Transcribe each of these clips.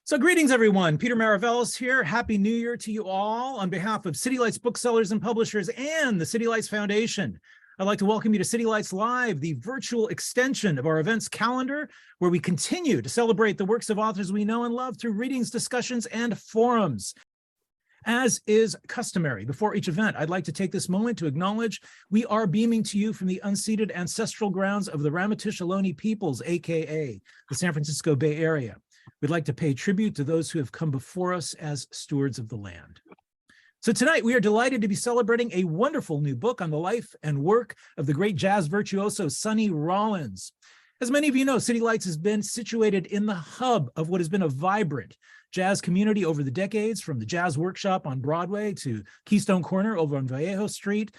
So greetings, everyone. Peter Maravellis here. Happy New Year to you all. On behalf of City Lights booksellers and publishers and the City Lights Foundation, I'd like to welcome you to City Lights Live, the virtual extension of our events calendar, where we continue to celebrate the works of authors we know and love through readings, discussions, and forums. As is customary, before each event, I'd like to take this moment to acknowledge we are beaming to you from the unceded ancestral grounds of the Ramaytush Ohlone peoples, aka the San Francisco Bay Area. We'd like to pay tribute to those who have come before us as stewards of the land. So tonight, we are delighted to be celebrating a wonderful new book on the life and work of the great jazz virtuoso Sonny Rollins. As many of you know, City Lights has been situated in the hub of what has been a vibrant jazz community over the decades, from the Jazz Workshop on Broadway to Keystone Corner over on Vallejo Street,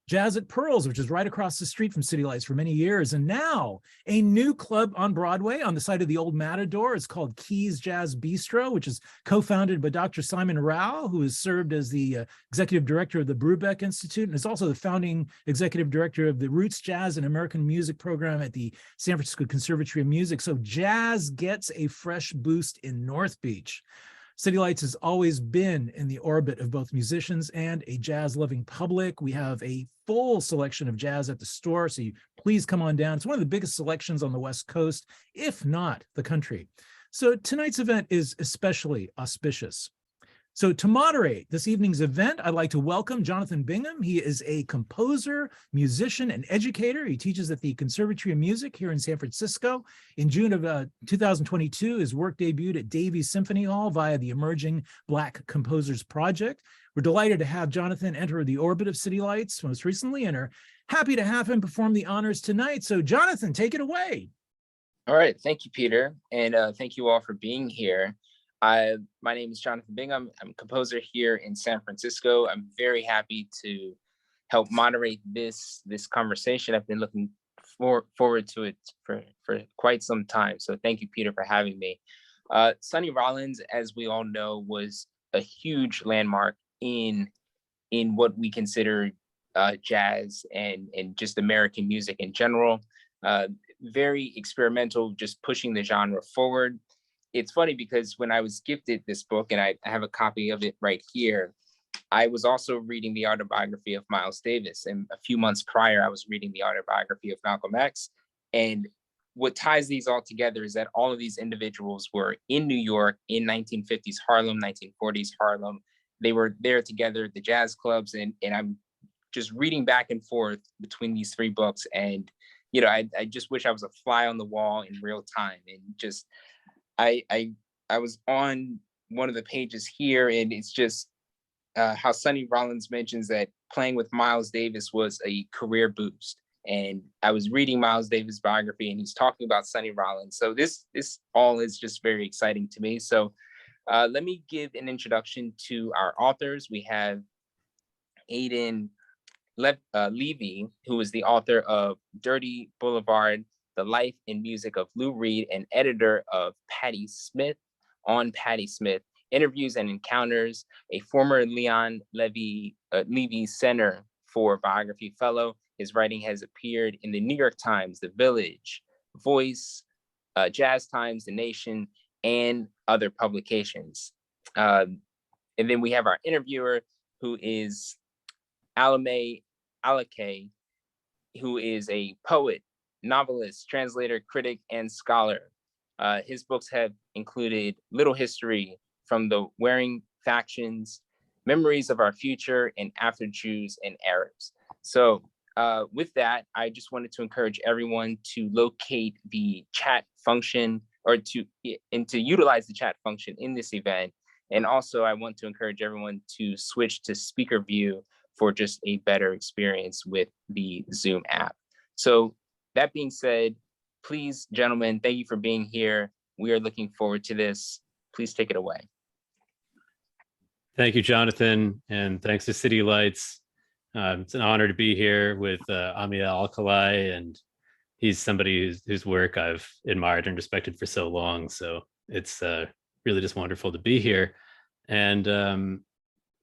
Jazz at Pearls, which is right across the street from City Lights for many years, and now a new club on Broadway on the site of the old Matador. It's called Keys Jazz Bistro, which is co-founded by Dr. Simon Rao, who has served as the executive director of the Brubeck Institute, and is also the founding executive director of the Roots Jazz and American Music program at the San Francisco Conservatory of Music. So jazz gets a fresh boost in North Beach. City Lights has always been in the orbit of both musicians and a jazz-loving public. We have a full selection of jazz at the store, so please come on down. It's one of the biggest selections on the West Coast, if not the country. So tonight's event is especially auspicious. So to moderate this evening's event, I'd like to welcome Jonathan Bingham. He is a composer, musician, and educator. He teaches at the Conservatory of Music here in San Francisco. In June of 2022, his work debuted at Davies Symphony Hall via the Emerging Black Composers Project. We're delighted to have Jonathan enter the orbit of City Lights most recently and are happy to have him perform the honors tonight. So Jonathan, take it away. All right, thank you, Peter, and thank you all for being here. My name is Jonathan Bingham. I'm a composer here in San Francisco. I'm very happy to help moderate this conversation. I've been looking forward to it for quite some time. So thank you, Peter, for having me. Sonny Rollins, as we all know, was a huge landmark in what we consider jazz and just American music in general. Very experimental, just pushing the genre forward. It's funny because when I was gifted this book, and I have a copy of it right here, I was also reading the autobiography of Miles Davis. And a few months prior, I was reading the autobiography of Malcolm X. And what ties these all together is that all of these individuals were in New York in 1950s Harlem, 1940s Harlem. They were there together at the jazz clubs. And I'm just reading back and forth between these three books. And, you know, I just wish I was a fly on the wall in real time. And just, I was on one of the pages here, and it's just how Sonny Rollins mentions that playing with Miles Davis was a career boost. And I was reading Miles Davis' biography, and he's talking about Sonny Rollins. So this all is just very exciting to me. So let me give an introduction to our authors. We have Aidan Levy, who is the author of Dirty Boulevard, The Life and Music of Lou Reed, and editor of Patti Smith, Interviews and Encounters, a former Leon Levy Center for Biography Fellow. His writing has appeared in the New York Times, The Village, Voice, Jazz Times, The Nation, and other publications. And then we have our interviewer, who is Ammiel Alcalay, who is a poet, novelist, translator, critic, and scholar. His books have included Little History from the Waring Factions, Memories of Our Future, and After Jews and Arabs. So with that, I just wanted to encourage everyone to locate the chat function or to utilize the chat function in this event. And also I want to encourage everyone to switch to speaker view for just a better experience with the Zoom app. So that being said, please, gentlemen, thank you for being here. We are looking forward to this. Please take it away. Thank you, Jonathan, and thanks to City Lights. It's an honor to be here with Ammiel Alcalay, and he's somebody whose work I've admired and respected for so long. So it's really just wonderful to be here. And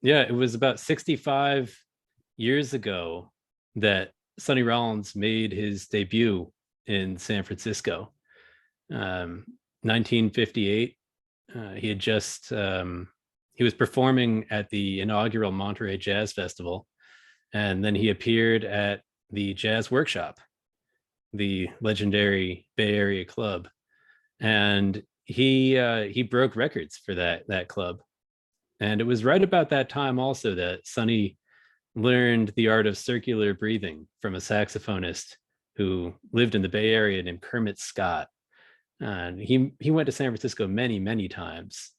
yeah, it was about 65 years ago that Sonny Rollins made his debut in San Francisco. 1958, he had just he was performing at the inaugural Monterey Jazz Festival, and then he appeared at the Jazz Workshop, the legendary Bay Area club, and he broke records for that club. And it was right about that time also that Sonny learned the art of circular breathing from a saxophonist who lived in the Bay Area named Kermit Scott. And he went to San Francisco many times.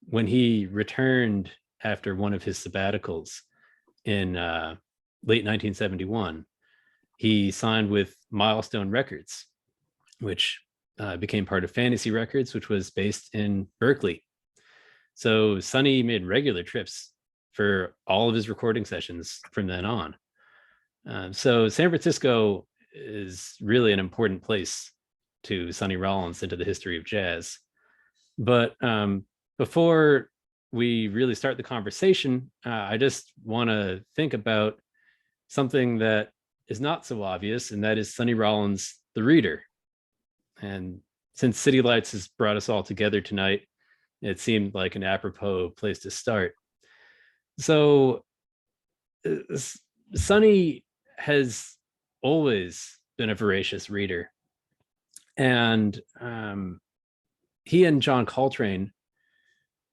When he returned after one of his sabbaticals in late 1971, he signed with Milestone Records, which became part of Fantasy Records, which was based in Berkeley. So Sonny made regular trips for all of his recording sessions from then on. So San Francisco is really an important place to Sonny Rollins into the history of jazz. But before we really start the conversation, I just want to think about something that is not so obvious, and that is Sonny Rollins, the reader. And since City Lights has brought us all together tonight, it seemed like an apropos place to start. So Sonny has always been a voracious reader. And he and John Coltrane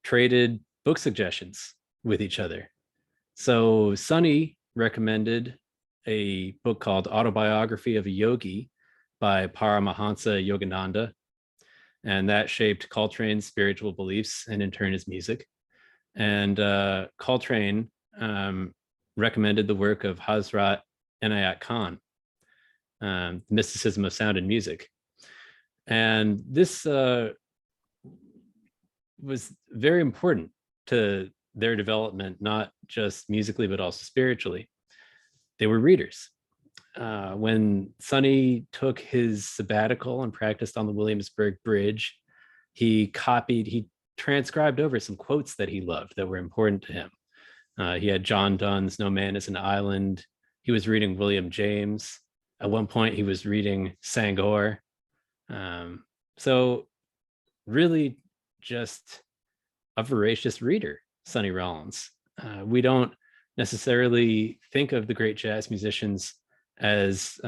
traded book suggestions with each other. So Sonny recommended a book called Autobiography of a Yogi by Paramahansa Yogananda, and that shaped Coltrane's spiritual beliefs and in turn his music. And Coltrane recommended the work of Hazrat Inayat Khan, Mysticism of Sound and Music. And this was very important to their development, not just musically, but also spiritually. They were readers. When Sonny took his sabbatical and practiced on the Williamsburg Bridge, he transcribed over some quotes that he loved that were important to him. He had John Donne's No Man is an Island. He was reading William James. At one point, he was reading Senghor. So really just a voracious reader, Sonny Rollins. We don't necessarily think of the great jazz musicians as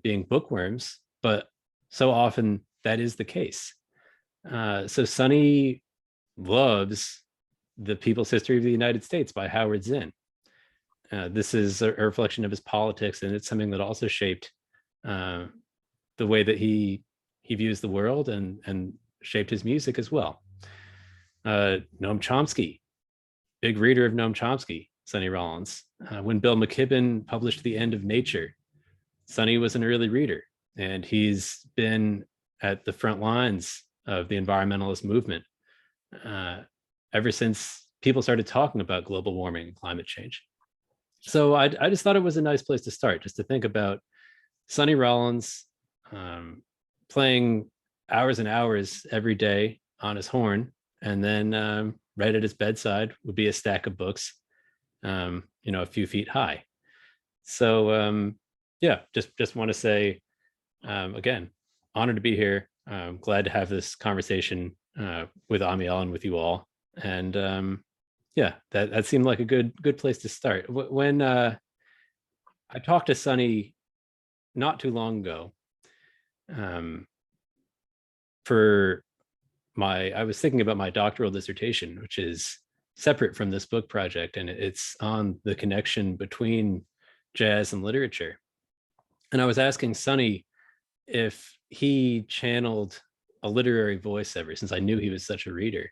being bookworms, but so often that is the case. So Sonny loves The People's History of the United States by Howard Zinn. This is a reflection of his politics, and it's something that also shaped the way that he views the world and shaped his music as well. Noam Chomsky, big reader of Noam Chomsky, Sonny Rollins. When Bill McKibben published The End of Nature, Sonny was an early reader, and he's been at the front lines of the environmentalist movement ever since people started talking about global warming and climate change. So I just thought it was a nice place to start, just to think about Sonny Rollins playing hours and hours every day on his horn, and then right at his bedside would be a stack of books, a few feet high. So yeah, just want to say again, honored to be here. Glad to have this conversation with Ammiel and with you all. And yeah, that seemed like a good place to start. When I talked to Sonny not too long ago, I was thinking about my doctoral dissertation, which is separate from this book project, and it's on the connection between jazz and literature. And I was asking Sonny if he channeled a literary voice ever, since I knew he was such a reader,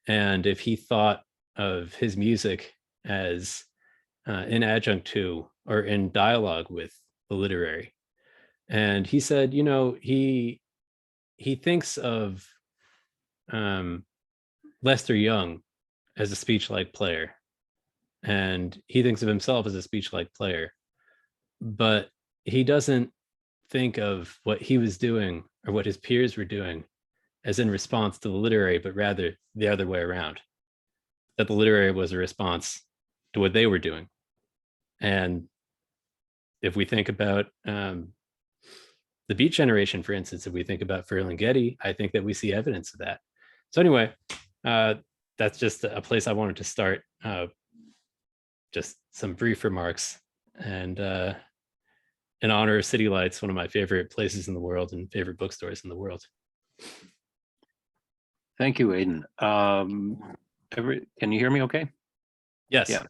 and if he thought of his music as in adjunct to or in dialogue with the literary. And he said, he thinks of Lester Young as a speech-like player, and he thinks of himself as a speech-like player, but he doesn't think of what he was doing or what his peers were doing as in response to the literary, but rather the other way around, that the literary was a response to what they were doing. And if we think about the Beat Generation, for instance, if we think about Ferlinghetti, I think that we see evidence of that. So anyway, that's just a place I wanted to start. Just some brief remarks, and in honor of City Lights, one of my favorite places in the world and favorite bookstores in the world. Thank you, Aidan. Can you hear me okay? Yes. Yeah.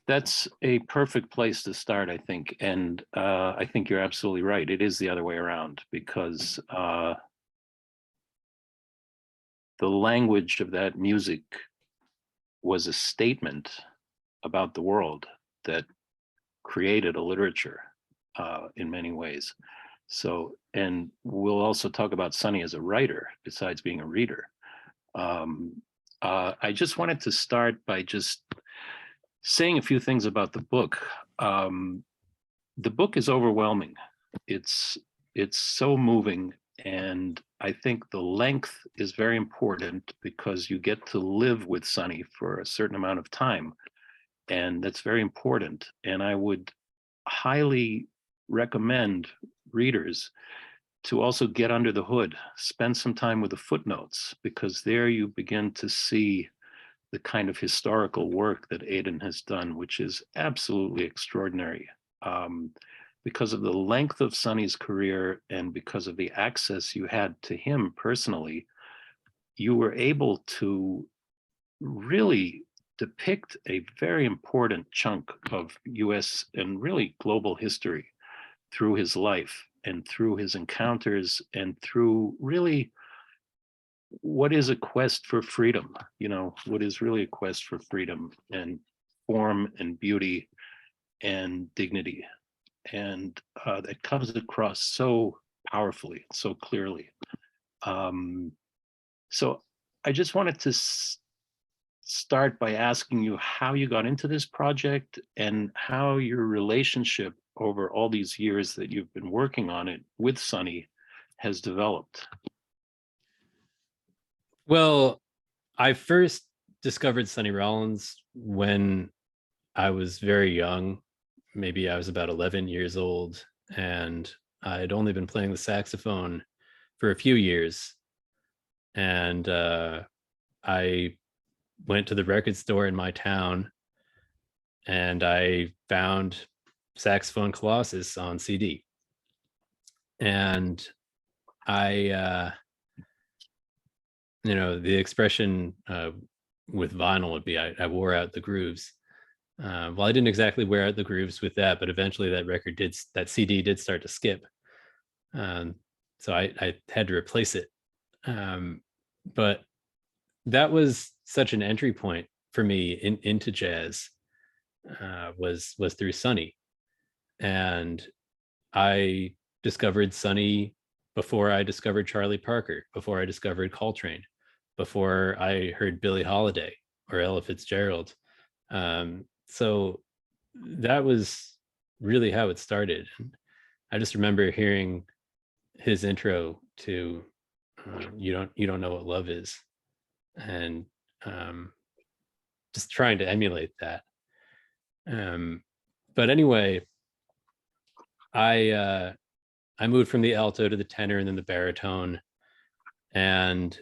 That's a perfect place to start, I think. And I think you're absolutely right. It is the other way around, because the language of that music was a statement about the world that created a literature in many ways. So, and we'll also talk about Sonny as a writer, besides being a reader. I just wanted to start by just saying a few things about the book. The book is overwhelming. It's so moving, and I think the length is very important because you get to live with Sonny for a certain amount of time, and that's very important. And I would highly recommend readers to also get under the hood, spend some time with the footnotes, because there you begin to see the kind of historical work that Aidan has done, which is absolutely extraordinary. Because of the length of Sonny's career and because of the access you had to him personally, you were able to really depict a very important chunk of US and really global history through his life and through his encounters and through really what is a quest for freedom, what is really a quest for freedom and form and beauty and dignity. And that comes across so powerfully, so clearly. So I just wanted to start by asking you how you got into this project and how your relationship over all these years that you've been working on it with Sonny has developed. Well, I first discovered Sonny Rollins when I was very young. Maybe I was about 11 years old, and I had only been playing the saxophone for a few years. And I went to the record store in my town, and I found Saxophone Colossus on CD. And I, the expression with vinyl would be I wore out the grooves. Well, I didn't exactly wear out the grooves with that, but eventually that CD did start to skip. So I had to replace it. But that was such an entry point for me into jazz, was through Sonny. And I discovered Sonny before I discovered Charlie Parker, before I discovered Coltrane, before I heard Billie Holiday or Ella Fitzgerald. So that was really how it started. I just remember hearing his intro to "You Don't Know What Love Is," and just trying to emulate that. But anyway, I moved from the alto to the tenor and then the baritone, and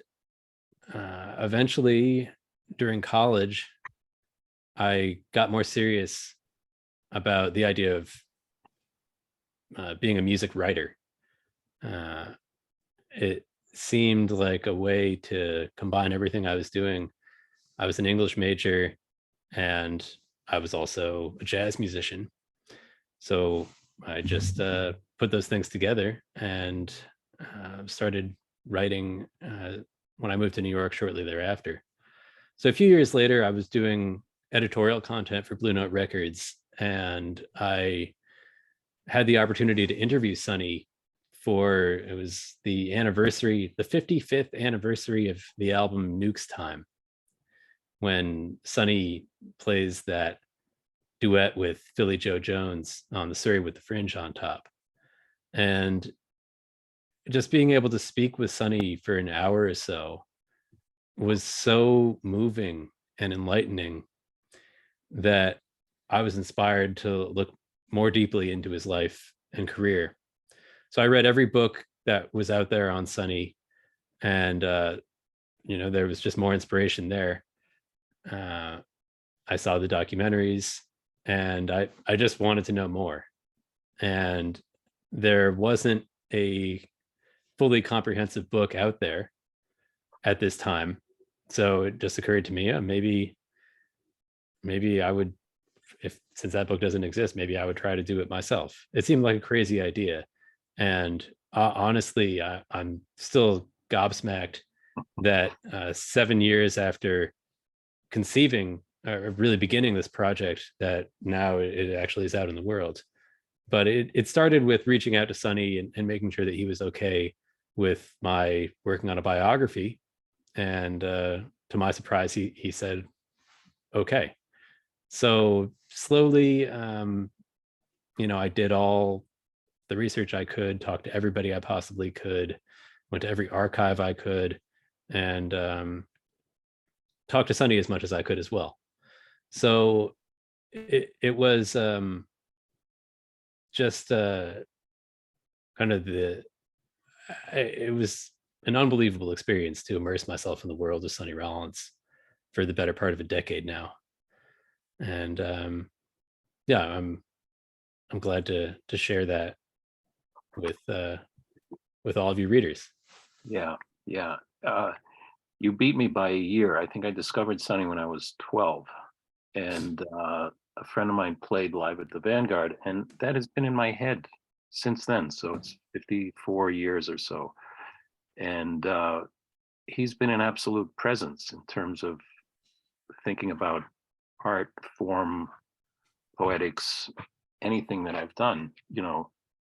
eventually during college, I got more serious about the idea of being a music writer. It seemed like a way to combine everything I was doing. I was an English major, and I was also a jazz musician. So I just put those things together and started writing when I moved to New York shortly thereafter. So a few years later, I was doing editorial content for Blue Note Records, and I had the opportunity to interview Sonny it was the 55th anniversary of the album Nuke's Time, when Sonny plays that duet with Philly Joe Jones on the Surrey with the Fringe on top. And just being able to speak with Sonny for an hour or so was so moving and enlightening that I was inspired to look more deeply into his life and career. So I read every book that was out there on Sonny, and there was just more inspiration there. I saw the documentaries, and I just wanted to know more. And there wasn't a fully comprehensive book out there at this time. So it just occurred to me, maybe I would, since that book doesn't exist, maybe I would try to do it myself. It seemed like a crazy idea. And honestly, I'm still gobsmacked that 7 years after conceiving or really beginning this project, that now it actually is out in the world. But it started with reaching out to Sonny and making sure that he was okay with my working on a biography. And to my surprise, he said, okay. So slowly, I did all the research I could, talked to everybody I possibly could, went to every archive I could, and talked to Sonny as much as I could as well. So it was just kind of it was an unbelievable experience to immerse myself in the world of Sonny Rollins for the better part of a decade now. And yeah, I'm glad to share that with all of you readers. Yeah. You beat me by a year. I think I discovered Sonny when I was 12, and a friend of mine played live at the Vanguard, and that has been in my head since then. So it's 54 years or so, and he's been an absolute presence in terms of thinking about art, form, poetics, anything that I've done.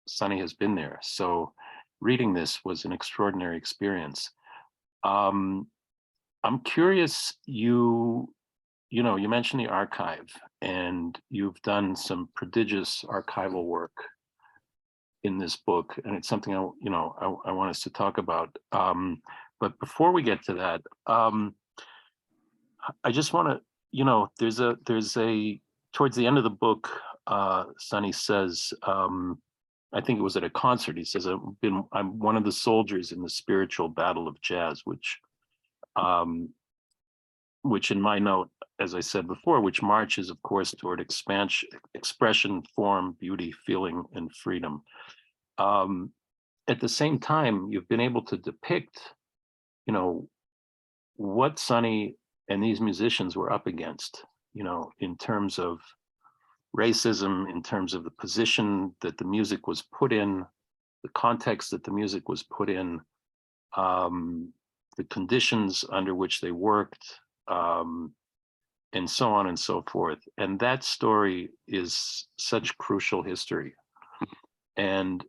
Sonny has been there. So reading this was an extraordinary experience. I'm curious, you mentioned the archive, and you've done some prodigious archival work in this book, and it's something I want us to talk about. But before we get to that, I just want to, there's a towards the end of the book, Sonny says, I think it was at a concert, he says, I'm one of the soldiers in the spiritual battle of jazz, which in my note, as I said before, which marches, of course, toward expansion, expression, form, beauty, feeling, and freedom. At the same time, you've been able to depict, what Sonny and these musicians were up against, in terms of racism, in terms of the position that the music was put in, the context that the music was put in, the conditions under which they worked, and so on and so forth. And that story is such crucial history. And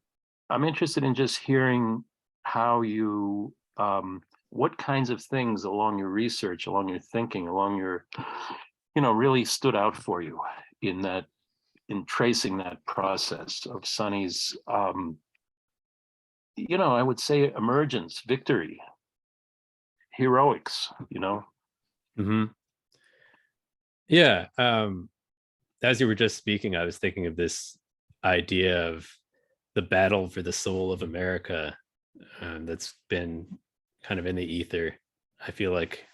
I'm interested in just hearing how you, what kinds of things along your research, along your thinking, along your, really stood out for you in tracing that process of Sonny's, I would say emergence, victory, heroics, Mm-hmm. Yeah. As you were just speaking, I was thinking of this idea of the battle for the soul of America that's been kind of in the ether. I feel like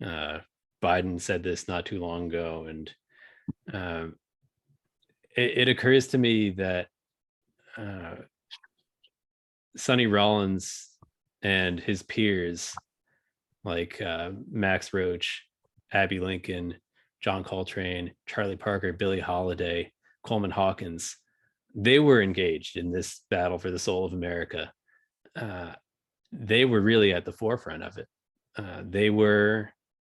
Biden said this not too long ago, and it occurs to me that Sonny Rollins and his peers, like Max Roach, Abbey Lincoln, John Coltrane, Charlie Parker, Billie Holiday, Coleman Hawkins, they were engaged in this battle for the soul of America. They were really at the forefront of it. They were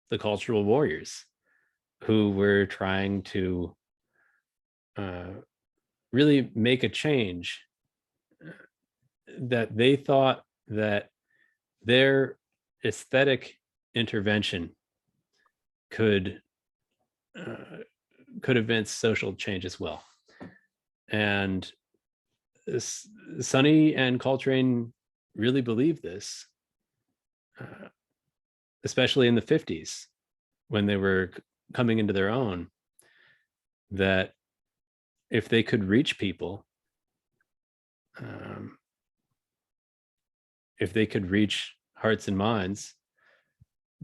the cultural warriors who were trying to really make a change that they thought that their aesthetic intervention could advance social change as well. And Sonny and Coltrane really believed this, especially in the 50s when they were coming into their own, that if they could reach people, if they could reach hearts and minds,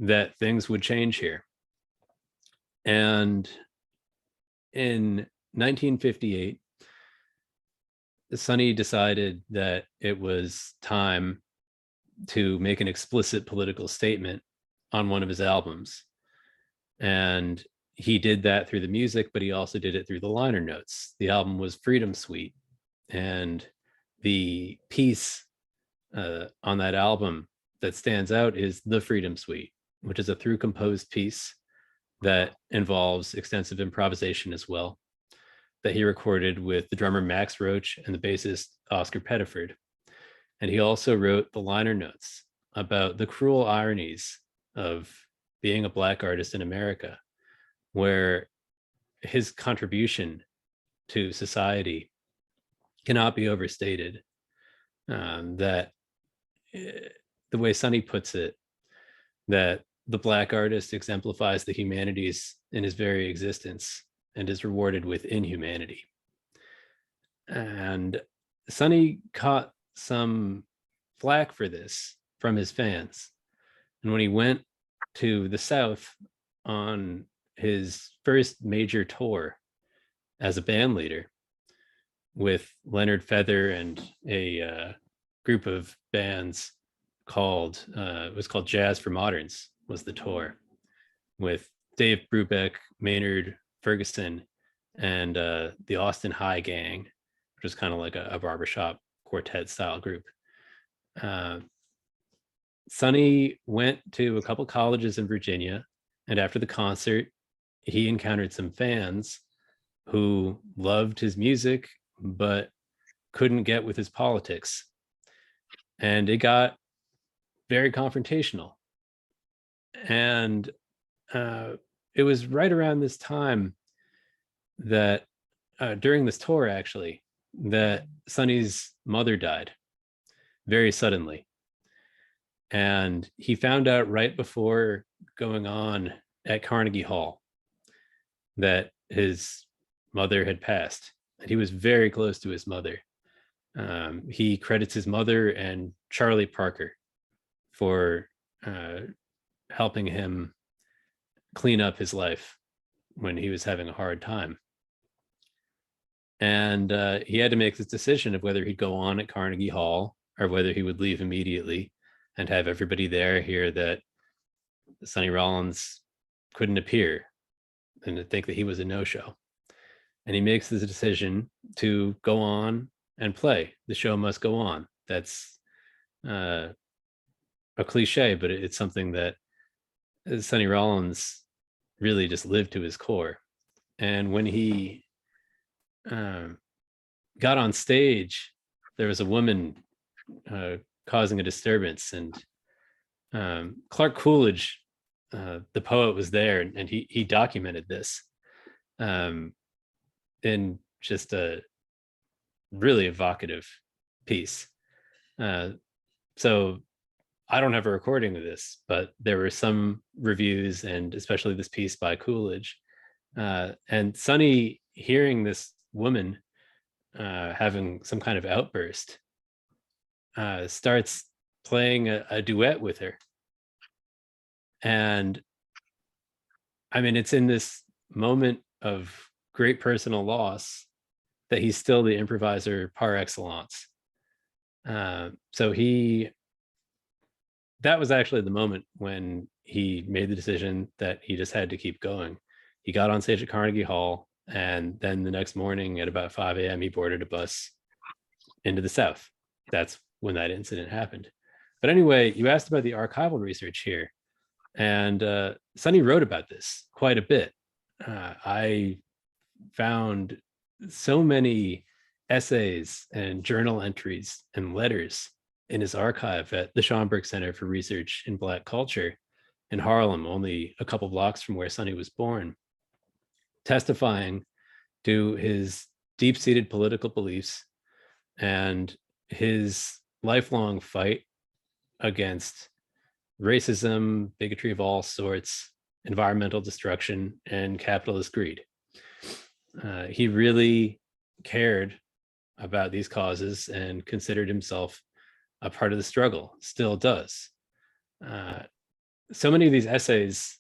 that things would change here. And in 1958, Sonny decided that it was time to make an explicit political statement on one of his albums. And he did that through the music, but he also did it through the liner notes. The album was Freedom Suite. And the piece on that album that stands out is The Freedom Suite, which is a through composed piece that involves extensive improvisation as well, that he recorded with the drummer Max Roach and the bassist Oscar Pettiford. And he also wrote the liner notes about the cruel ironies of being a Black artist in America, where his contribution to society cannot be overstated. That the way Sonny puts it, that the Black artist exemplifies the humanities in his very existence and is rewarded with inhumanity. And Sonny caught some flack for this from his fans. And when he went to the South on his first major tour as a band leader with Leonard Feather and a group of bands called, it was called Jazz for Moderns, was the tour, with Dave Brubeck, Maynard Ferguson, and the Austin High Gang, which was kind of like a barbershop quartet style group. Sonny went to a couple colleges in Virginia, and after the concert, he encountered some fans who loved his music but couldn't get with his politics. And it got very confrontational. And it was right around this time that, during this tour actually, that Sonny's mother died very suddenly. And he found out right before going on at Carnegie Hall that his mother had passed. And he was very close to his mother. He credits his mother and Charlie Parker for helping him clean up his life when he was having a hard time. And he had to make this decision of whether he'd go on at Carnegie Hall or whether he would leave immediately and have everybody there hear that Sonny Rollins couldn't appear and to think that he was a no-show. And he makes this decision to go on and play. The show must go on. That's a cliche, but it's something that Sonny Rollins really just lived to his core. And when he got on stage, there was a woman causing a disturbance, and Clark Coolidge, the poet, was there, and he documented this in just a really evocative piece. So I don't have a recording of this, but there were some reviews, and especially this piece by Coolidge. And Sonny, hearing this woman having some kind of outburst, starts playing a duet with her. And I mean, it's in this moment of great personal loss that he's still the improviser par excellence. So that was actually the moment when he made the decision that he just had to keep going. He got on stage at Carnegie Hall, and then the next morning at about 5 a.m., he boarded a bus into the South. That's when that incident happened. But anyway, you asked about the archival research here, and Sonny wrote about this quite a bit. I found so many essays and journal entries and letters in his archive at the Schomburg Center for Research in Black Culture in Harlem, only a couple blocks from where Sonny was born, testifying to his deep-seated political beliefs and his lifelong fight against racism, bigotry of all sorts, environmental destruction, and capitalist greed. He really cared about these causes and considered himself a part of the struggle, still does. so many of these essays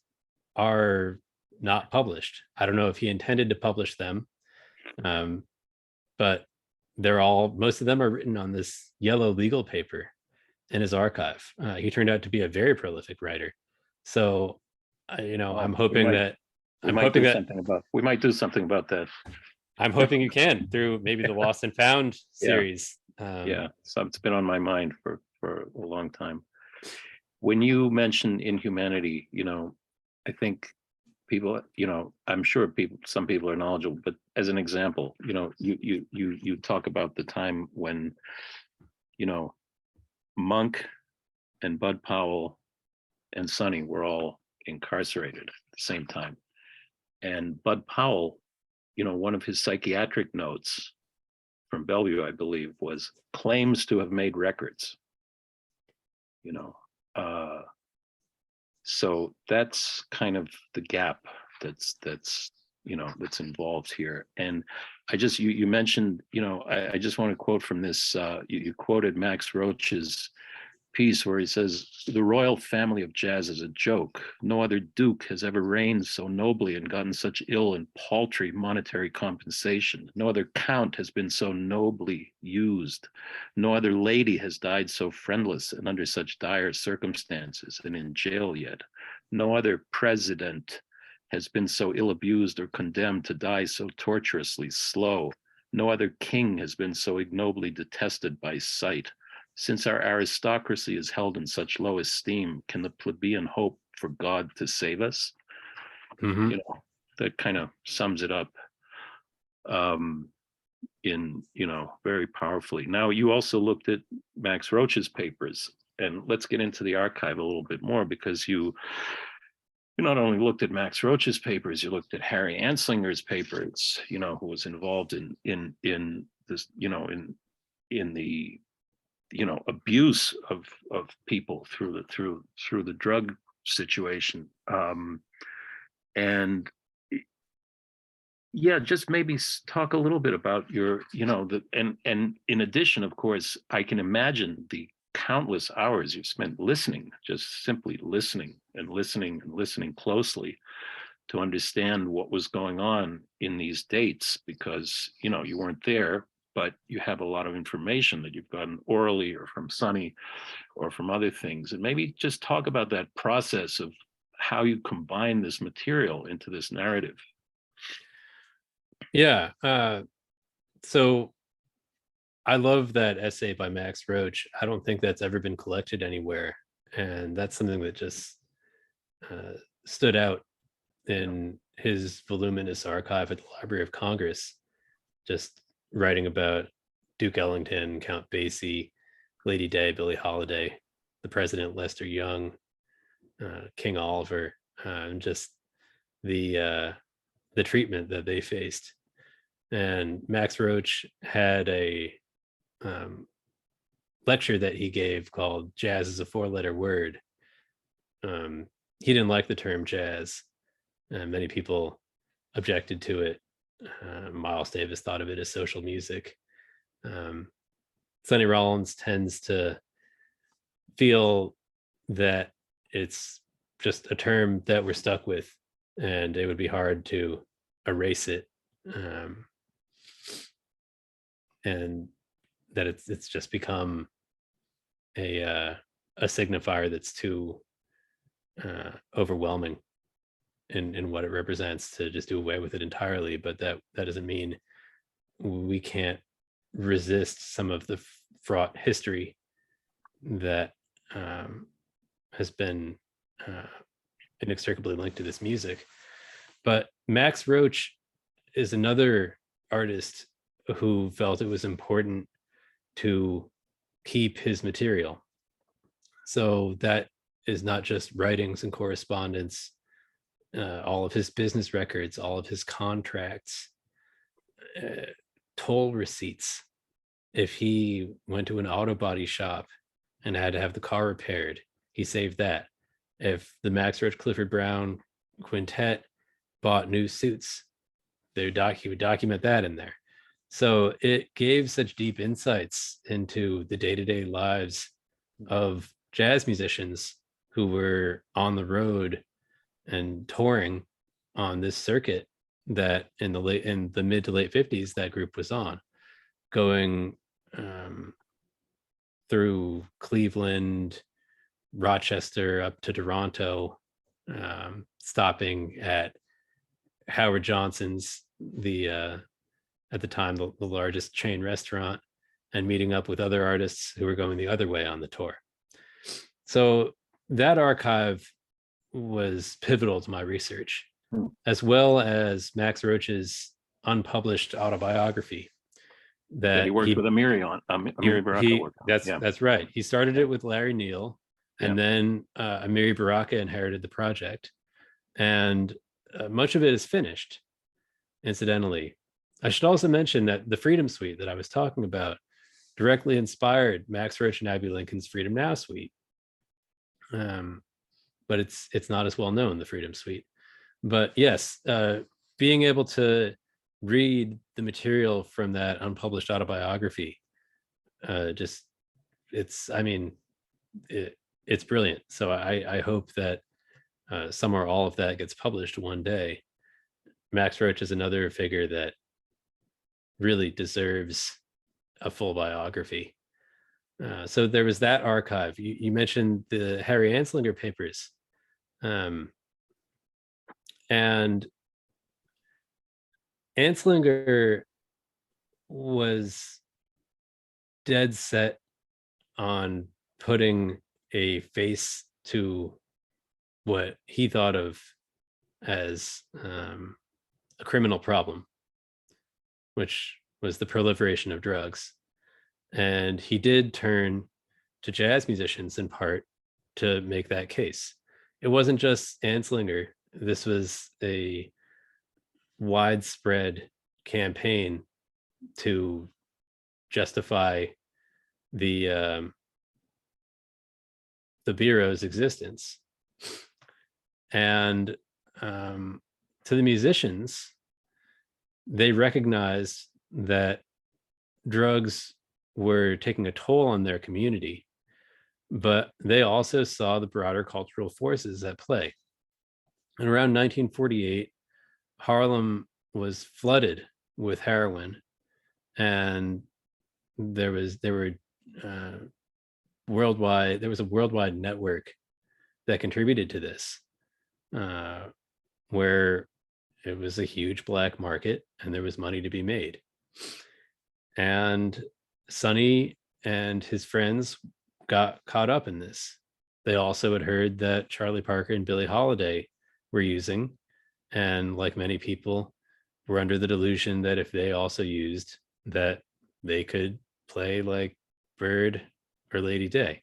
are not published. I don't know if he intended to publish them, but most of them are written on this yellow legal paper in his archive. He turned out to be a very prolific writer. So, Well, I'm hoping that we might do something about that. I'm hoping you can through maybe the Lost and Found series. Yeah, so it's been on my mind for a long time. When you mention inhumanity, I think people, I'm sure some people are knowledgeable, but as an example, you talk about the time when, Monk and Bud Powell and Sonny were all incarcerated at the same time. And Bud Powell, one of his psychiatric notes from Bellevue, I believe, was claims to have made records. So that's kind of the gap that's involved here. And you mentioned, I just want to quote from this, you quoted Max Roach's piece where he says, "The royal family of jazz is a joke. No other duke has ever reigned so nobly and gotten such ill and paltry monetary compensation. No other count has been so nobly used. No other lady has died so friendless and under such dire circumstances and in jail yet. No other president has been so ill abused or condemned to die so tortuously slow. No other king has been so ignobly detested by sight. Since our aristocracy is held in such low esteem, can the plebeian hope for God to save us?" Mhm. That kind of sums it up in very powerfully. Now, you also looked at Max Roach's papers, and let's get into the archive a little bit more, because you not only looked at Max Roach's papers, you looked at Harry Anslinger's papers, who was involved in this, in the abuse of people through the drug situation, and just maybe talk a little bit about your and in addition, of course, I can imagine the countless hours you've spent listening, just simply listening and listening and listening closely to understand what was going on in these dates, because you weren't there, but you have a lot of information that you've gotten orally or from Sonny or from other things. And maybe just talk about that process of how you combine this material into this narrative. Yeah. So I love that essay by Max Roach. I don't think that's ever been collected anywhere. And that's something that just stood out in his voluminous archive at the Library of Congress, just writing about Duke Ellington, Count Basie, Lady Day, Billie Holiday, the President Lester Young, King Oliver, and just the treatment that they faced. And Max Roach had a lecture that he gave called "Jazz is a Four-Letter Word." He didn't like the term jazz. Many people objected to it. Miles Davis thought of it as social music. Sonny Rollins tends to feel that it's just a term that we're stuck with, and it would be hard to erase it, and that it's just become a signifier that's too overwhelming in what it represents to just do away with it entirely. But that doesn't mean we can't resist some of the fraught history that has been inextricably linked to this music. But Max Roach is another artist who felt it was important to keep his material. So that is not just writings and correspondence, all of his business records, all of his contracts, toll receipts. If he went to an auto body shop and had to have the car repaired, he saved that. If the Max Roach Clifford Brown quintet bought new suits, he would document that in there. So it gave such deep insights into the day-to-day lives of jazz musicians who were on the road and touring on this circuit that in the mid to late 50s that group was on, going through Cleveland, Rochester, up to Toronto, stopping at Howard Johnson's, at the time the largest chain restaurant, and meeting up with other artists who were going the other way on the tour. So that archive was pivotal to my research, as well as Max Roach's unpublished autobiography that he worked with Amiri on. Amiri Baraka worked on. That's right. He started it with Larry Neal, and then Amiri Baraka inherited the project, and much of it is finished. Incidentally, I should also mention that the Freedom Suite that I was talking about directly inspired Max Roach and Abbey Lincoln's Freedom Now Suite. But it's not as well known, the Freedom Suite. But yes, being able to read the material from that unpublished autobiography, it's brilliant. So I hope that some or all of that gets published one day. Max Roach is another figure that really deserves a full biography. So there was that archive. You mentioned the Harry Anslinger papers. And Anslinger was dead set on putting a face to what he thought of as a criminal problem, which was the proliferation of drugs. And he did turn to jazz musicians in part to make that case. It wasn't just Anslinger. This was a widespread campaign to justify the Bureau's existence. And to the musicians, they recognized that drugs were taking a toll on their community, but they also saw the broader cultural forces at play. And around 1948, Harlem was flooded with heroin, and there was a worldwide network that contributed to this, where it was a huge black market and there was money to be made. And Sonny and his friends got caught up in this. They also had heard that Charlie Parker and Billie Holiday were using, and like many people, were under the delusion that if they also used, that they could play like Bird or Lady Day.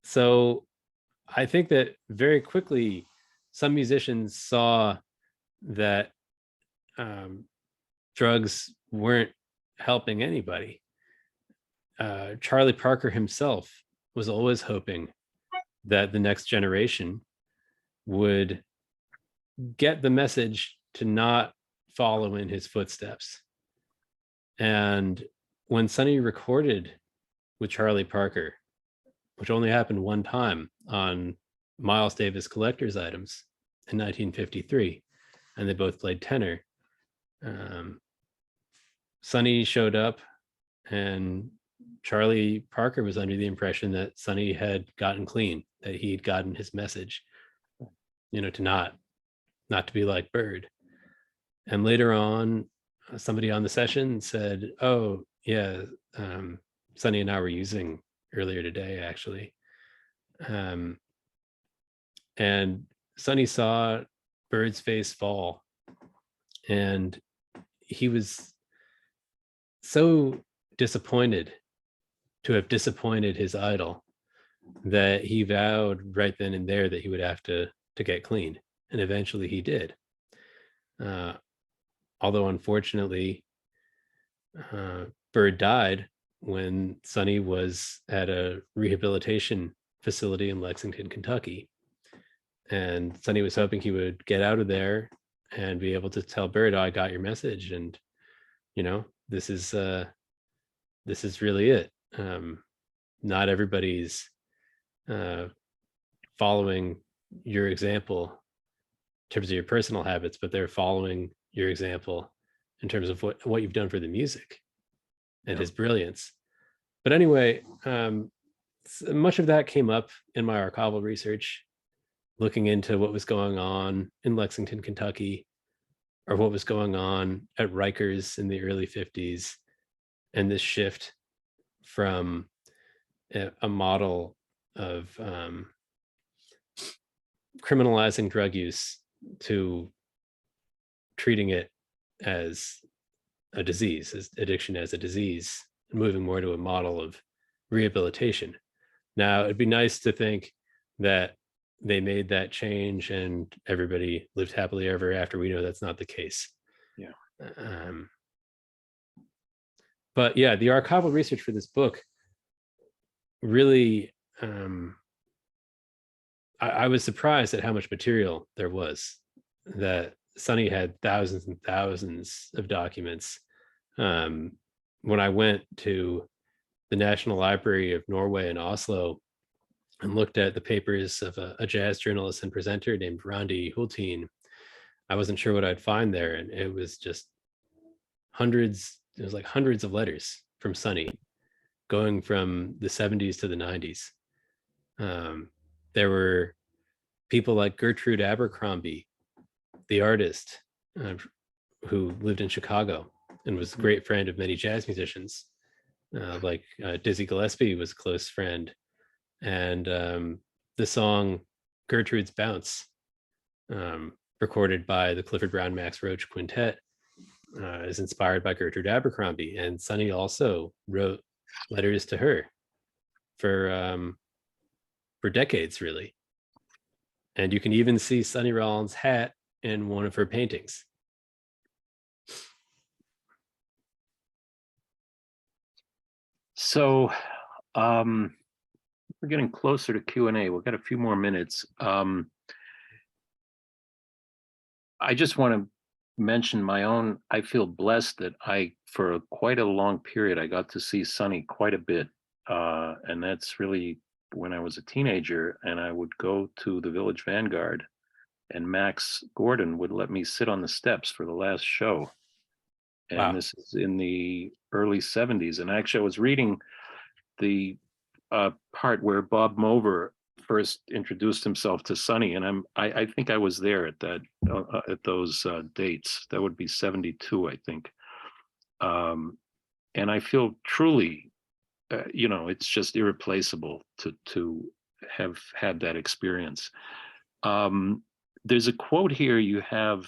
So I think that very quickly, some musicians saw that drugs weren't helping anybody. Charlie Parker himself was always hoping that the next generation would get the message to not follow in his footsteps. And when Sonny recorded with Charlie Parker, which only happened one time on Miles Davis Collector's Items in 1953, and they both played tenor, Sonny showed up, and Charlie Parker was under the impression that Sonny had gotten clean, that he'd gotten his message, to not to be like Bird. And later on, somebody on the session said, "Oh yeah, Sonny and I were using earlier today, actually." And Sonny saw Bird's face fall, and he was so disappointed to have disappointed his idol that he vowed right then and there that he would have to get clean. And eventually he did. Although unfortunately, Bird died when Sonny was at a rehabilitation facility in Lexington, Kentucky. And Sonny was hoping he would get out of there and be able to tell Bird, "Oh, I got your message, and this is really it. Not everybody's following your example in terms of your personal habits, but they're following your example in terms of what you've done for the music and his brilliance. But anyway, much of that came up in my archival research, looking into what was going on in Lexington, Kentucky, or what was going on at Rikers in the early 50s, and this shift from a model of criminalizing drug use to treating it as a disease, as addiction as a disease, moving more to a model of rehabilitation. Now, it'd be nice to think that they made that change and everybody lived happily ever after. We know that's not the case. Yeah. But yeah, the archival research for this book really, I was surprised at how much material there was, that Sonny had thousands and thousands of documents. When I went to the National Library of Norway in Oslo and looked at the papers of a jazz journalist and presenter named Randi Hultin, I wasn't sure what I'd find there. And it was just hundreds of letters from Sonny going from the 70s to the 90s. There were people like Gertrude Abercrombie, the artist, who lived in Chicago and was a great friend of many jazz musicians, like Dizzy Gillespie was a close friend. And the song Gertrude's Bounce, recorded by the Clifford Brown Max Roach Quintet, is inspired by Gertrude Abercrombie. And Sonny also wrote letters to her for decades, really. And you can even see Sonny Rollins' hat in one of her paintings. So we're getting closer to Q&A. We've got a few more minutes. I just want to mention my own, I feel blessed that for quite a long period, I got to see Sonny quite a bit. And that's really when I was a teenager, and I would go to the Village Vanguard, and Max Gordon would let me sit on the steps for the last show. And Wow. This is in the early 70s. And actually I was reading the part where Bob Mover first introduced himself to Sonny, and I think I was there at that at those dates. That would be 72, I think. And I feel truly, it's just irreplaceable to have had that experience. There's a quote here you have,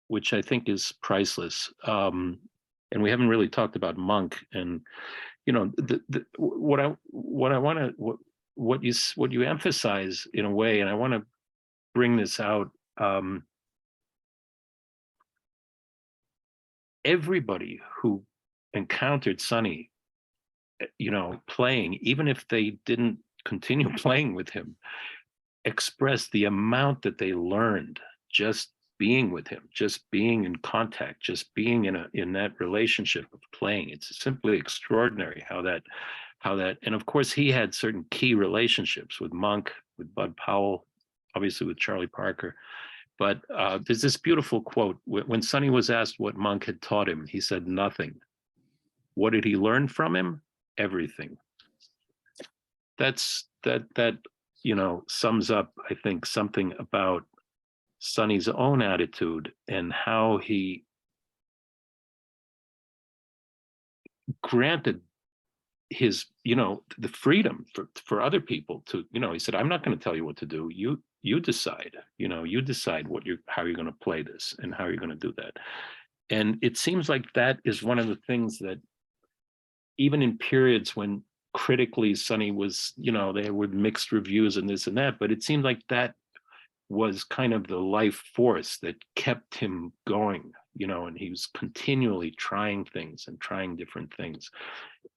which I think is priceless. And we haven't really talked about Monk, and what you emphasize in a way, and I want to bring this out. Everybody who encountered Sonny, playing, even if they didn't continue playing with him, expressed the amount that they learned just being with him, just being in contact, just being in that relationship of playing. It's simply extraordinary how that, and of course he had certain key relationships with Monk, with Bud Powell, obviously with Charlie Parker. But there's this beautiful quote. When Sonny was asked what Monk had taught him, he said nothing. What did he learn from him? Everything. That sums up, I think, something about Sonny's own attitude and how he granted his, the freedom for other people to, he said, I'm not going to tell you what to do. You decide, you decide how you're going to play this and how you're going to do that. And it seems like that is one of the things that, even in periods when critically Sonny was, there were mixed reviews and this and that, but it seemed like that was kind of the life force that kept him going, and he was continually trying things and trying different things.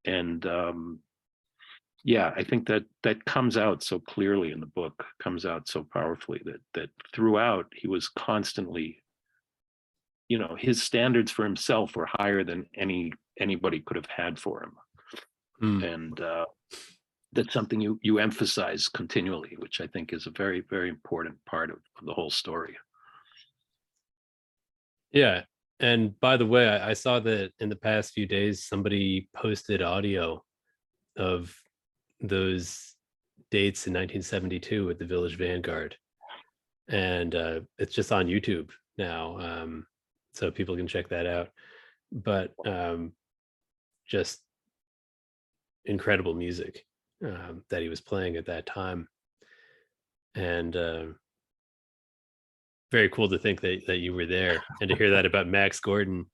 And I think that comes out so clearly in the book, comes out so powerfully, that throughout he was constantly, his standards for himself were higher than anybody could have had for him. And that's something you emphasize continually, which I think is a very, very important part of the whole story. Yeah. And by the way, I saw that in the past few days, somebody posted audio of those dates in 1972 at the Village Vanguard. And it's just on YouTube now. So people can check that out. But just incredible music that he was playing at that time. And very cool to think that you were there and to hear that about Max Gordon.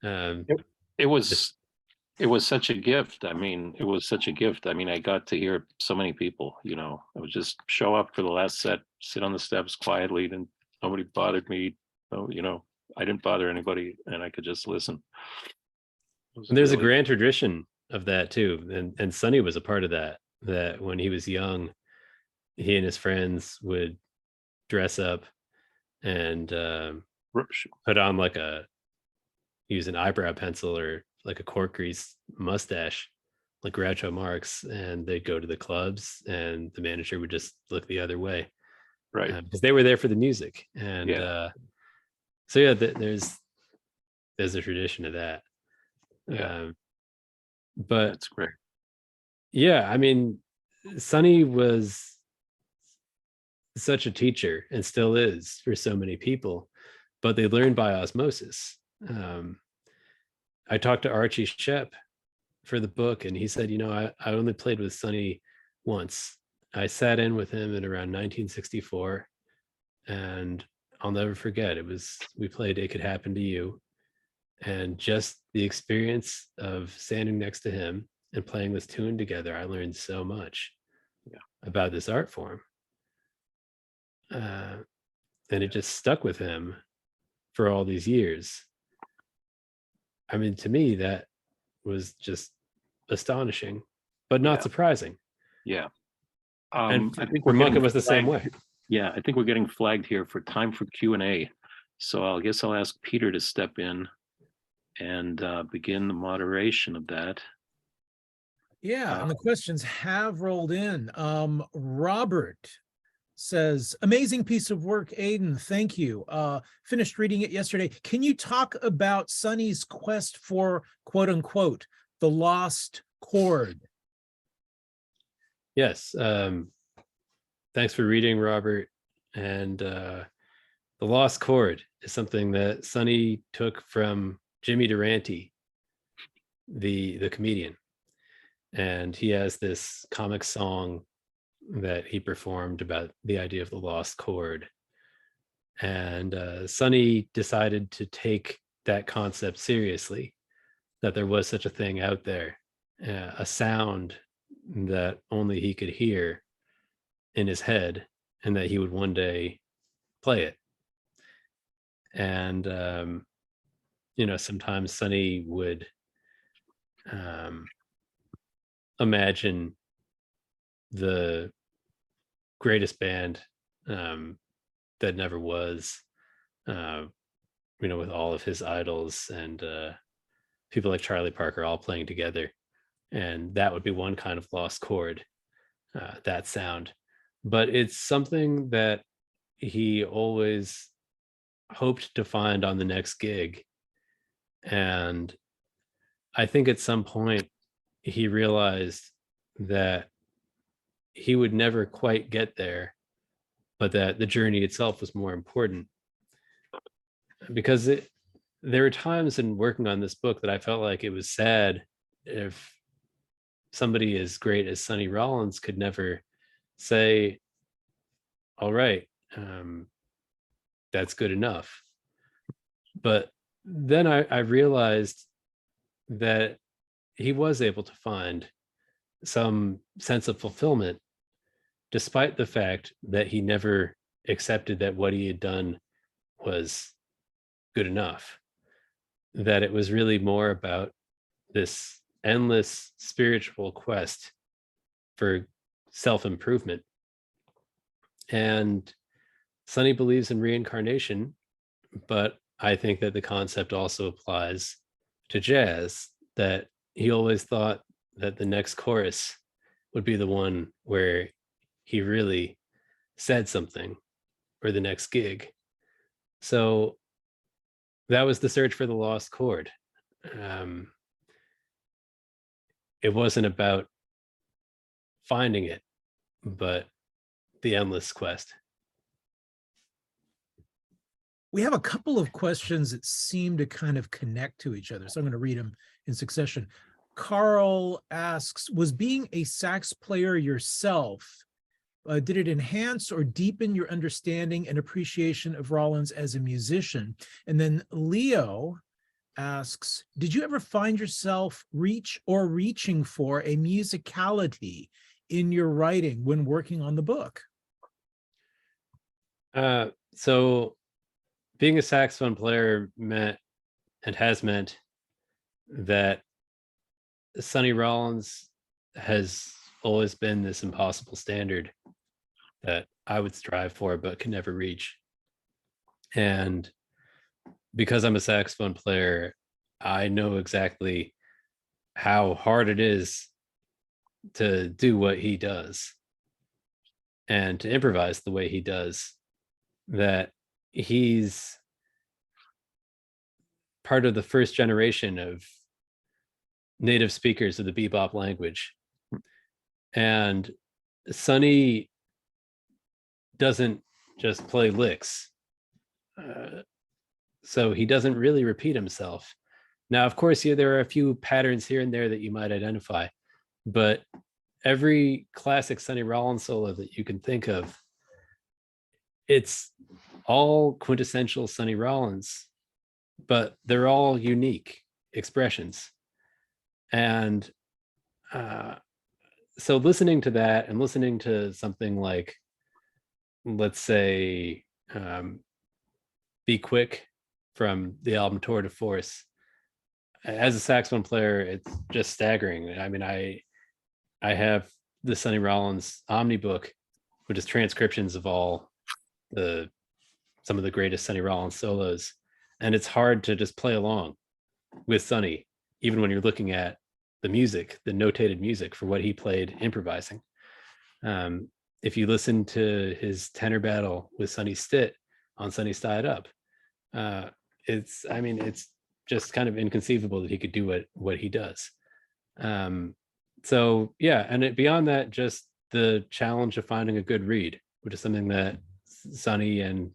It was such a gift. I mean, it was such a gift. I mean, I got to hear so many people, you know. I would just show up for the last set, sit on the steps quietly, and nobody bothered me. So, you know, I didn't bother anybody, and I could just listen. And there's a grand tradition of that too. And Sonny was a part of that when he was young, he and his friends would dress up and put on use an eyebrow pencil or like a cork grease mustache, like Groucho Marx, and they'd go to the clubs and the manager would just look the other way. Right. Because they were there for the music. And so yeah, there's a tradition of that. Yeah. But that's great. Yeah, I mean, Sonny was such a teacher and still is for so many people, but they learn by osmosis. I talked to Archie Shepp for the book, and he said, you know, I only played with Sonny once. I sat in with him in around 1964, and I'll never forget. We played "It Could Happen to You," and just the experience of standing next to him and playing this tune together, I learned so much about this art form. And it just stuck with him for all these years. I mean, to me, that was just astonishing, but not surprising. Yeah. And I think for Monk, it was the same way. Yeah, I think we're getting flagged here for time for Q&A. So I guess I'll ask Peter to step in and begin the moderation of that. Yeah, and the questions have rolled in. Robert says, amazing piece of work, Aidan. Thank you. Finished reading it yesterday. Can you talk about Sonny's quest for, quote unquote, the lost chord? Yes. Thanks for reading, Robert. And the lost chord is something that Sonny took from Jimmy Durante, the comedian. And he has this comic song that he performed about the idea of the lost chord. And Sonny decided to take that concept seriously, that there was such a thing out there, a sound that only he could hear in his head, and that he would one day play it. And, you know, sometimes Sonny would imagine the greatest band that never was, you know, with all of his idols and people like Charlie Parker all playing together. And that would be one kind of lost chord, that sound. But it's something that he always hoped to find on the next gig. And I think at some point he realized that he would never quite get there, but that the journey itself was more important. Because there were times in working on this book that I felt like it was sad if somebody as great as Sonny Rollins could never say, all right, that's good enough. But then I realized that he was able to find some sense of fulfillment, despite the fact that he never accepted that what he had done was good enough. That it was really more about this endless spiritual quest for self-improvement. And Sonny believes in reincarnation, but I think that the concept also applies to jazz, that he always thought that the next chorus would be the one where he really said something, or the next gig. So that was the search for the lost chord. It wasn't about finding it, but the endless quest. We have a couple of questions that seem to kind of connect to each other, so I'm going to read them in succession. Carl asks, was being a sax player yourself, did it enhance or deepen your understanding and appreciation of Rollins as a musician? And then Leo asks, did you ever find yourself reaching for a musicality in your writing when working on the book? So being a saxophone player meant and has meant that Sonny Rollins has always been this impossible standard that I would strive for but could never reach. And because I'm a saxophone player, I know exactly how hard it is to do what he does and to improvise the way he does, that he's part of the first generation of native speakers of the bebop language. And Sonny doesn't just play licks. So he doesn't really repeat himself. Now, of course, there are a few patterns here and there that you might identify, but every classic Sonny Rollins solo that you can think of, it's all quintessential Sonny Rollins, but they're all unique expressions. And so listening to that and listening to something like, let's say, Be Quick from the album Tour de Force, as a saxophone player, it's just staggering. I mean, I have the Sonny Rollins Omni book, which is transcriptions of some of the greatest Sonny Rollins solos. And it's hard to just play along with Sonny, even when you're looking at the music, the notated music for what he played improvising. If you listen to his tenor battle with Sonny Stitt on Sonny Stied Up, it's just kind of inconceivable that he could do what he does. So yeah, and beyond that, just the challenge of finding a good reed, which is something that Sonny and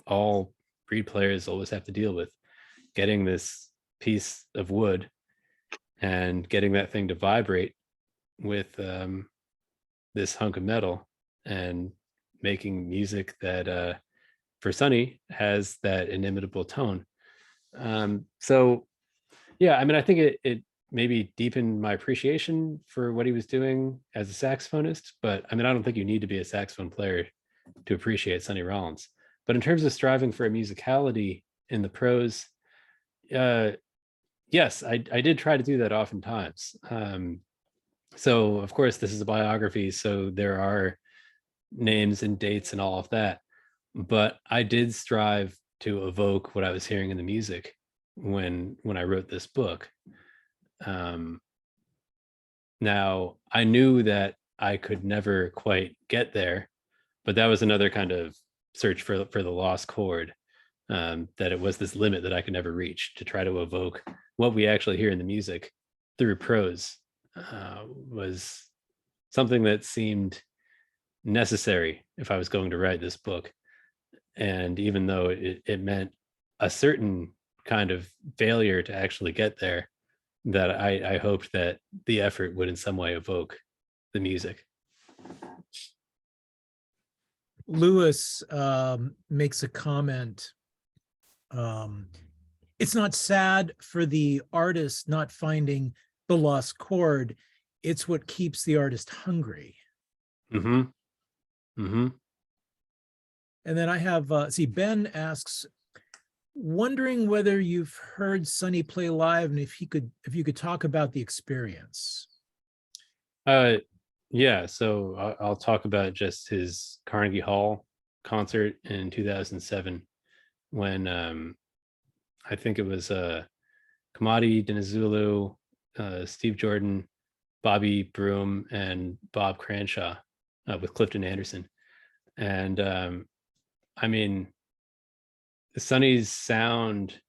all reed players always have to deal with, getting this piece of wood and getting that thing to vibrate with this hunk of metal and making music that for Sonny has that inimitable tone. So yeah, I mean, I think it maybe deepened my appreciation for what he was doing as a saxophonist, but I mean, I don't think you need to be a saxophone player to appreciate Sonny Rollins. But in terms of striving for a musicality in the prose, yes, I did try to do that oftentimes. So of course, this is a biography, so there are names and dates and all of that. But I did strive to evoke what I was hearing in the music when I wrote this book. Now, I knew that I could never quite get there, but that was another kind of search for the lost chord, that it was this limit that I could never reach, to try to evoke what we actually hear in the music through prose, was something that seemed necessary if I was going to write this book. And even though it meant a certain kind of failure to actually get there, that I hoped that the effort would in some way evoke the music. Lewis makes a comment. It's not sad for the artist not finding the lost chord. It's what keeps the artist hungry. Mm-hmm. Mm-hmm. And then I have, Ben asks, wondering whether you've heard Sonny play live and if you could talk about the experience. Yeah, so I'll talk about just his Carnegie Hall concert in 2007, when I think it was Kamadi Dinizulu, Steve Jordan, Bobby Broom and Bob Cranshaw with Clifton Anderson. And I mean, Sonny's sound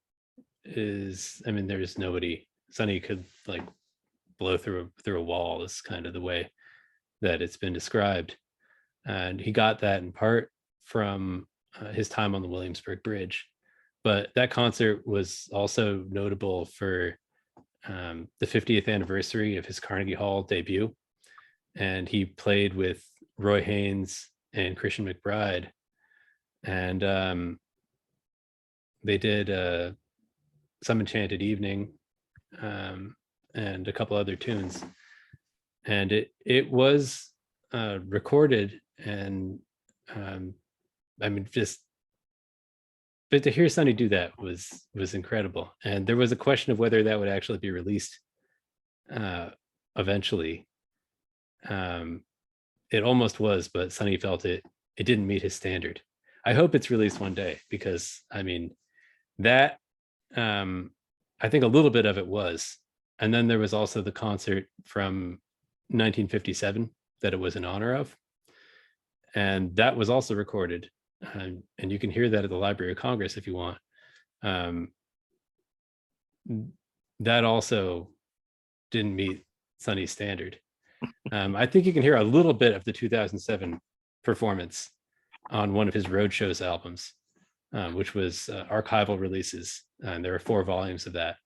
is, I mean, there's nobody. Sonny could like blow through a wall is kind of the way that it's been described. And he got that in part from his time on the Williamsburg Bridge. But that concert was also notable for the 50th anniversary of his Carnegie Hall debut. And he played with Roy Haynes and Christian McBride. And they did Some Enchanted Evening and a couple other tunes. And it was recorded, and I mean, but to hear Sonny do that was incredible. And there was a question of whether that would actually be released eventually. It almost was, but Sonny felt it didn't meet his standard. I hope it's released one day, because I mean, that I think a little bit of it was. And then there was also the concert from 1957 that it was in honor of. And that was also recorded. And you can hear that at the Library of Congress if you want. That also didn't meet Sonny's standard. I think you can hear a little bit of the 2007 performance on one of his Roadshows albums, which was archival releases. And there are 4 volumes of that.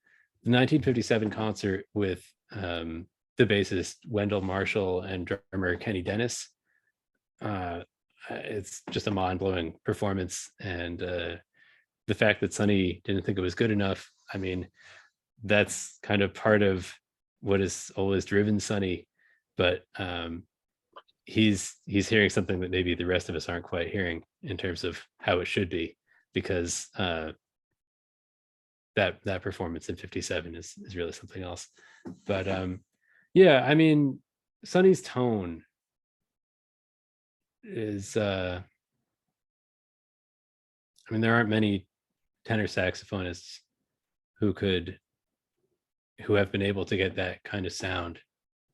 The 1957 concert with the bassist Wendell Marshall and drummer Kenny Dennis. It's just a mind-blowing performance. And the fact that Sonny didn't think it was good enough, I mean, that's kind of part of what has always driven Sonny. But he's hearing something that maybe the rest of us aren't quite hearing in terms of how it should be, because that performance in 57 is really something else. But yeah, I mean, Sonny's tone is I mean, there aren't many tenor saxophonists who have been able to get that kind of sound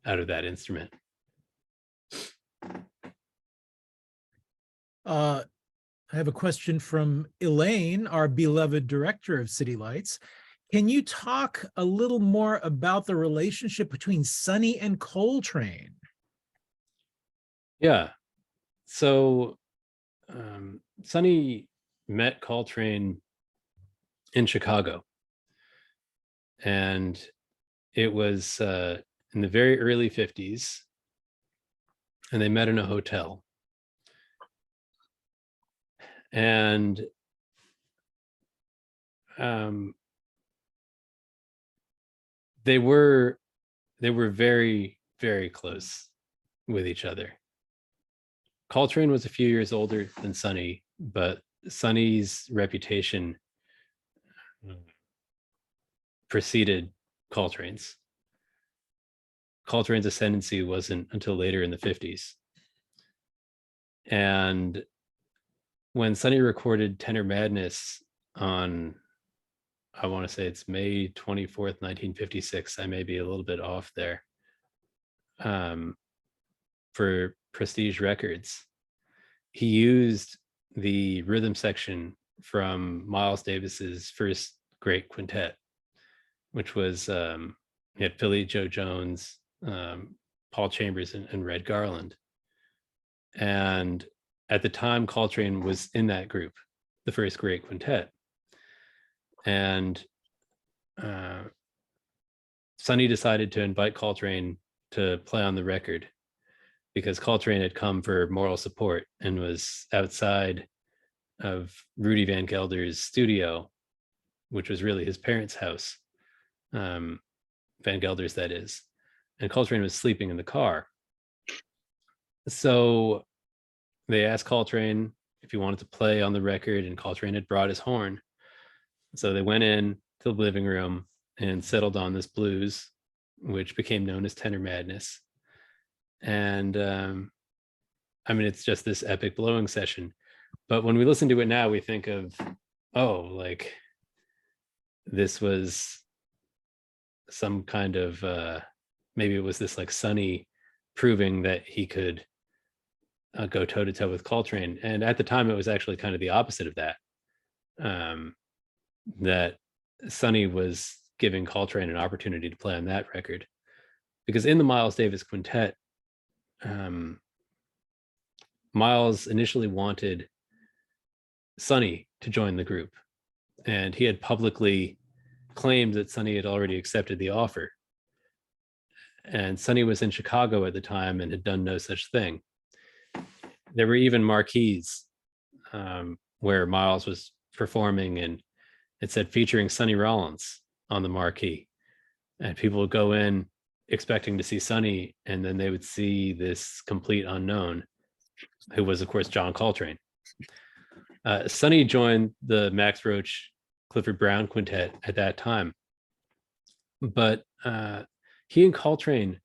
out of that instrument. I have a question from Elaine, our beloved director of City Lights. Can you talk a little more about the relationship between Sonny and Coltrane? Yeah. So Sonny met Coltrane in Chicago. And it was in the very early 50s. And they met in a hotel. And they were very, very close with each other. Coltrane was a few years older than Sonny, but Sonny's reputation preceded Coltrane's. Coltrane's ascendancy wasn't until later in the 50s. And when Sonny recorded Tenor Madness on, I want to say it's May 24th, 1956, I may be a little bit off there, for Prestige Records, he used the rhythm section from Miles Davis's first great quintet, which was he had Philly Joe Jones, Paul Chambers, and Red Garland. And at the time, Coltrane was in that group, the first great quintet. And Sonny decided to invite Coltrane to play on the record, because Coltrane had come for moral support and was outside of Rudy Van Gelder's studio, which was really his parents' house, Van Gelder's, that is. And Coltrane was sleeping in the car. So they asked Coltrane if he wanted to play on the record, and Coltrane had brought his horn. So they went in to the living room and settled on this blues, which became known as Tenor Madness. And I mean, it's just this epic blowing session. But when we listen to it now, we think of, oh, like this was some kind of maybe it was this like Sonny proving that he could go toe to toe with Coltrane. And at the time, it was actually kind of the opposite of that. That Sonny was giving Coltrane an opportunity to play on that record, because in the Miles Davis Quintet, Miles initially wanted Sonny to join the group, and he had publicly claimed that Sonny had already accepted the offer. And Sonny was in Chicago at the time and had done no such thing. There were even marquees where Miles was performing, and it said featuring Sonny Rollins on the marquee. And people would go in expecting to see Sonny, and then they would see this complete unknown, who was, of course, John Coltrane. Sonny joined the Max Roach, Clifford Brown Quintet at that time. But he and Coltrane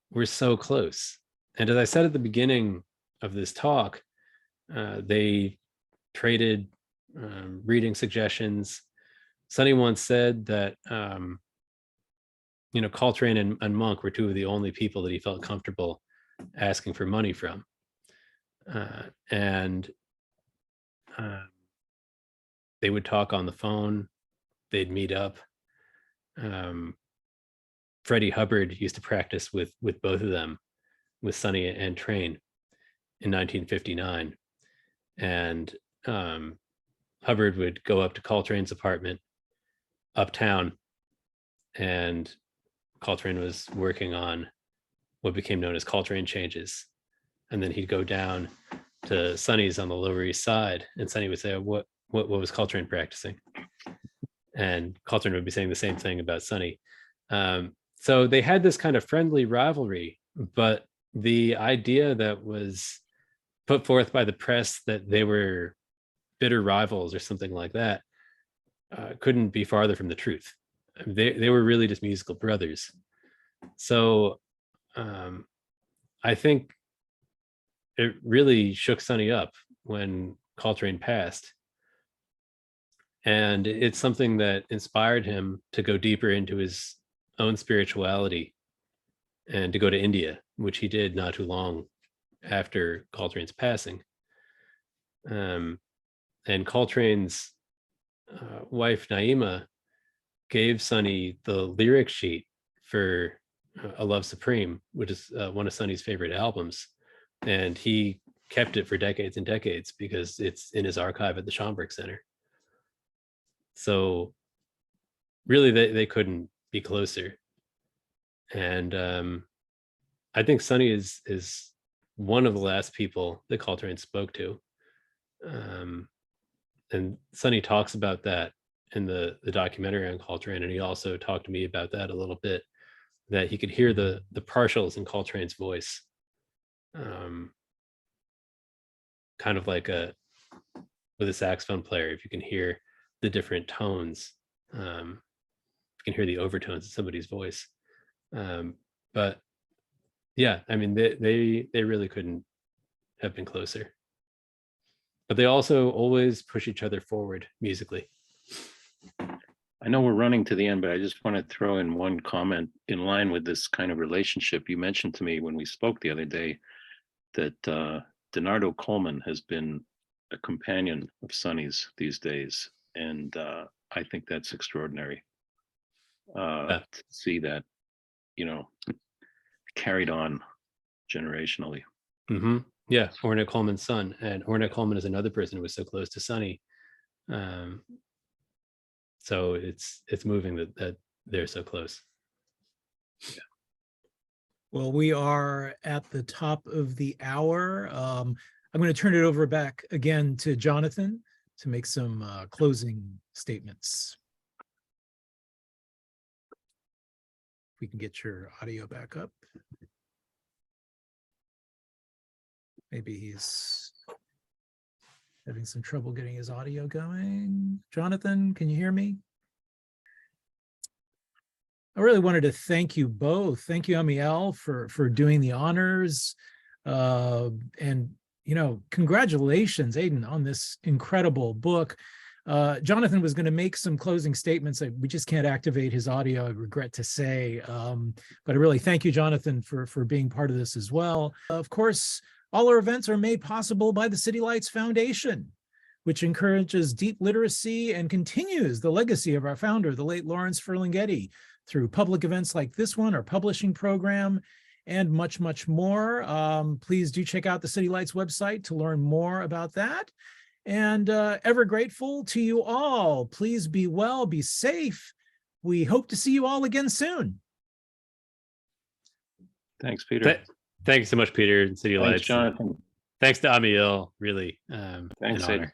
were so close. And as I said at the beginning of this talk, they traded reading suggestions. Sonny once said that Coltrane and Monk were two of the only people that he felt comfortable asking for money from. And they would talk on the phone. They'd meet up. Freddie Hubbard used to practice with both of them, with Sonny and Train, in 1959. And Hubbard would go up to Coltrane's apartment uptown, and Coltrane was working on what became known as Coltrane changes. And then he'd go down to Sonny's on the Lower East Side, and Sonny would say, what was Coltrane practicing? And Coltrane would be saying the same thing about Sonny. So they had this kind of friendly rivalry, but the idea that was put forth by the press that they were bitter rivals or something like that couldn't be farther from the truth. They were really just musical brothers. So I think it really shook Sonny up when Coltrane passed. And it's something that inspired him to go deeper into his own spirituality and to go to India, which he did not too long after Coltrane's passing. And Coltrane's wife, Naima, gave Sonny the lyric sheet for A Love Supreme, which is one of Sonny's favorite albums. And he kept it for decades and decades because it's in his archive at the Schomburg Center. So really, they couldn't be closer. And I think Sonny is one of the last people that Coltrane spoke to. And Sonny talks about that in the documentary on Coltrane, and he also talked to me about that a little bit, that he could hear the partials in Coltrane's voice, kind of like with a saxophone player, if you can hear the different tones, you can hear the overtones of somebody's voice. But yeah, I mean, they really couldn't have been closer. But they also always push each other forward musically. I know we're running to the end, but I just want to throw in one comment in line with this kind of relationship. You mentioned to me when we spoke the other day that Donardo Coleman has been a companion of Sonny's these days. And I think that's extraordinary to see that, carried on generationally. Mm-hmm. Yeah, Ornette Coleman's son. And Ornette Coleman is another person who was so close to Sonny. So it's moving that they're so close. Yeah. Well, we are at the top of the hour. I'm going to turn it over back again to Jonathan to make some closing statements. If we can get your audio back up. Maybe he's having some trouble getting his audio going. Jonathan, can you hear me? I really wanted to thank you both. Thank you, Ammiel, for doing the honors. And, congratulations, Aidan, on this incredible book. Jonathan was going to make some closing statements. We just can't activate his audio, I regret to say. But I really thank you, Jonathan, for being part of this as well. Of course, all our events are made possible by the City Lights Foundation, which encourages deep literacy and continues the legacy of our founder, the late Lawrence Ferlinghetti, through public events like this one, our publishing program, and much, much more. Please do check out the City Lights website to learn more about that. And ever grateful to you all. Please be well, be safe. We hope to see you all again soon. Thanks, Peter. Thanks so much, Peter and City Thanks, Lights. Jonathan. Thanks to Ammiel, really. Thanks, an honor. Aidan.